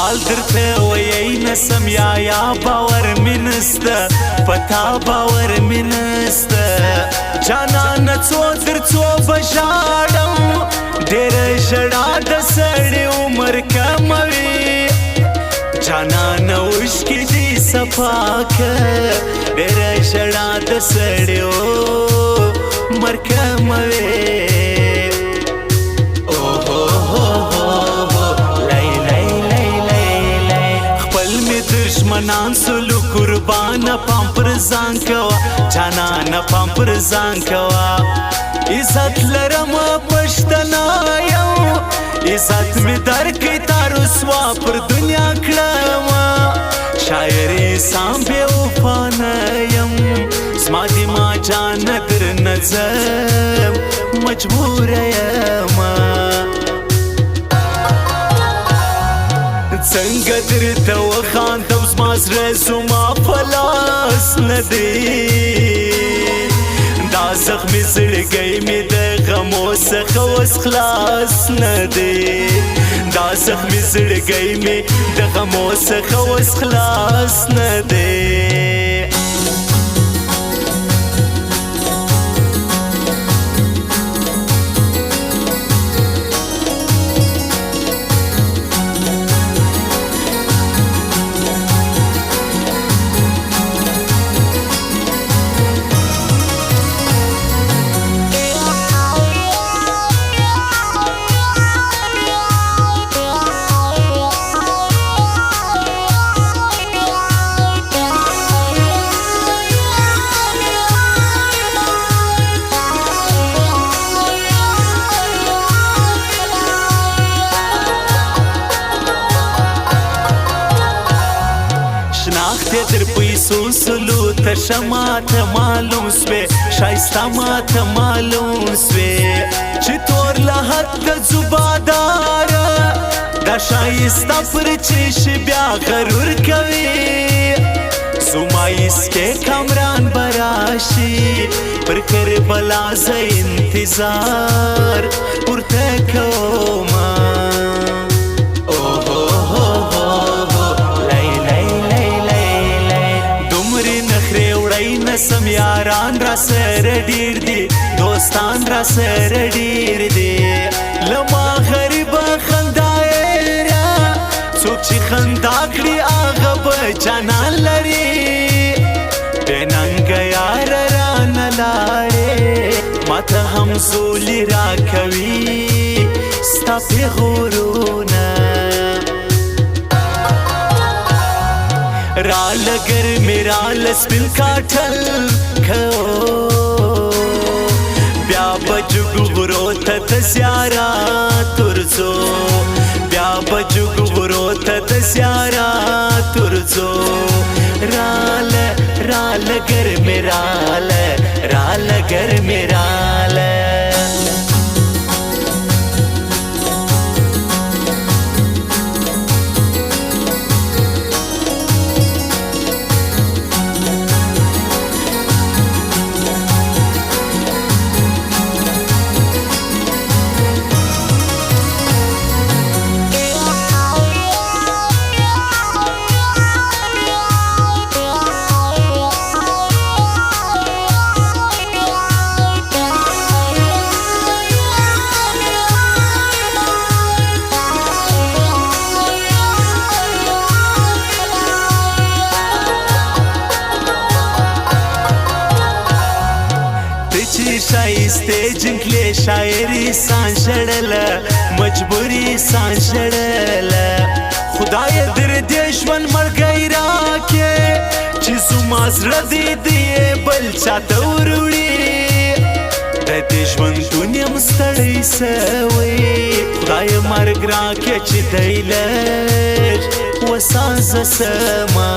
حال درته ویی نسم یا باور می نسته پتا باور می نسته جانانه څو در څو بژاړم ډېره ژړا د سړي عمر کموي جانانه اوښکې دې صفا که ډېره ژړا د سړي عمر کموي دشمنان سلو قربان پام پر ځان کوا جانانه پام پر ځان کوا عزت لرم پښتنا یو عزت می درکې تا رسوا پر دنیا کړم شاعري سام بې وفا نه یم زما د ما جان در نظم مجبور یم څنګه درته وخاندم زما زړه زما په لاس نه دی دا زخمي زړګی مې د غمو څخه اوس خلاص نه دی دا زخمي زړګی مې د غمو څخه اوس خلاص نه دی در پیسو سلو تشه ماته معلوم سوی شایسته ماته معلوم سوی چی طور لحد که زباداره دا شایسته پر چش بیا غرور کوي زمایست که کامران براشی پر کربلا ز انتظار پورته کوما سم یاران را سره ډیر دي دوستان را سره ډیر دي لما غریب خندایرا څوک چې خندا کړي هغه به جانان لري بننګ یار را نه لاړې ماته هم زولي را کوي ستا پیغورونه رال گر میرا لسپل کاټل کھو بیا بجګو ورو ته تسیارا ترزو بیا بجګو ورو ته تسیارا ترزو رال گر میرا رال گر میرا شایسته جنکلی شاعری سان شړله مجبوری سان شړله خدای در دې ژوند مرګی راکې چې زما زړه دې بل چاته وروړي د دې ژوند دنیا م ستړی سوی خدای مرګ راکې چې دی لږ وسازه سما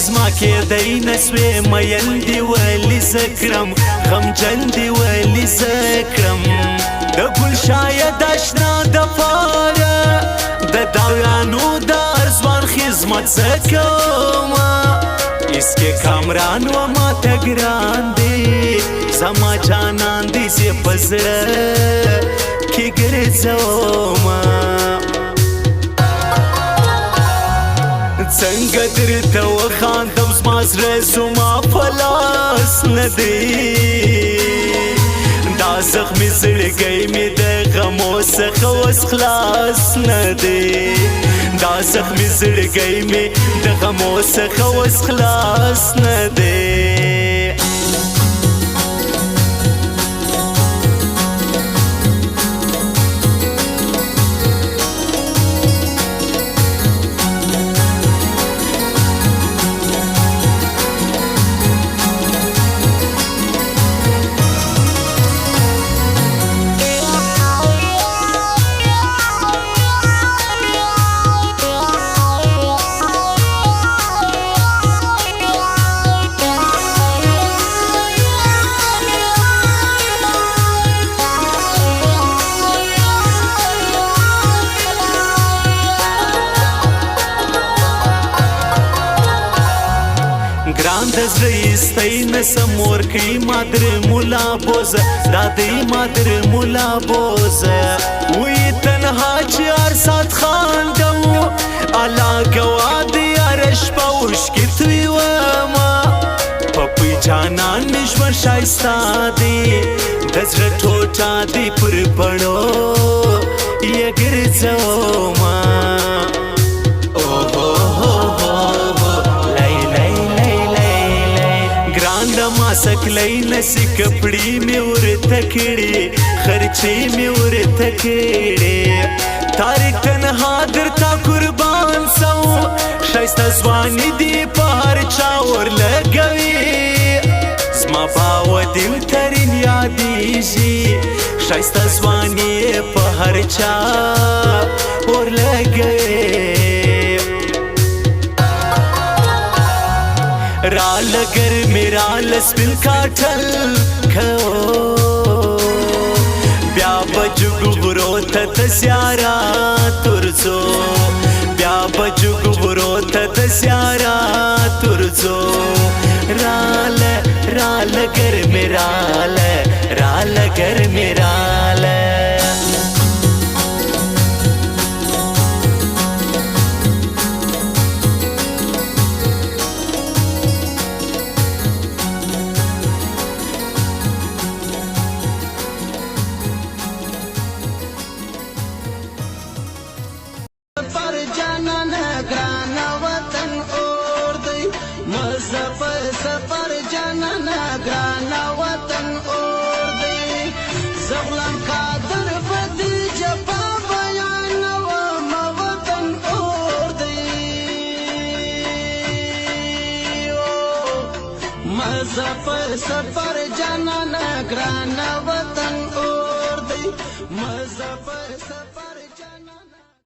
زما کې دی نسوې میل دی ولی زکرم غمجن دی ولی زکرم د ګل شاید اشنا د پاره د داویانو د ارزوان خدمت زکوما اسکه کامران و ما ته ګران دی زما جانان دې سي پزړه کې ګرځوما څنګه درته وخاندم زما زړه زما په لاس نه دی دا زخمي زړګی مې د غمو څخه اوس خلاص نه دی دا زخمي زړګی مې د غمو څخه اوس خلاص نه دی ګران د زړه ایستی نسم ورکوي مادر مولا بوزه دا دی مادر مولا بوزه وی تنها چې هر ساعت خاندم الله ګواه دی هره شپه اوښکې تویومه پپی جانان مې ژوند ښایسته دی د زړه ټوټه دی پر بڼو یې ګرځومه سکلای نسی کپڑی می ورته کړي خرچې می ورته کړي تاریخ تنها درتا قربان سو شایسته ځواني دی په هر چا ور لګوي زما باو دل ترین یادېږي شایسته ځواني په هر چا ور لګوي رال گر میرا لسپن کاټل کھو بیا بجګو برو ته سیارا ترزو بیا بجګو برو ته سیارا ترزو رال گر میرا رال گر میرا سفر جانان گرانا وطن اور دی زغلم قادر بدی جفا بیان و وطن اور دی مظفر سفر جانان گرانا وطن اور دی مظفر سفر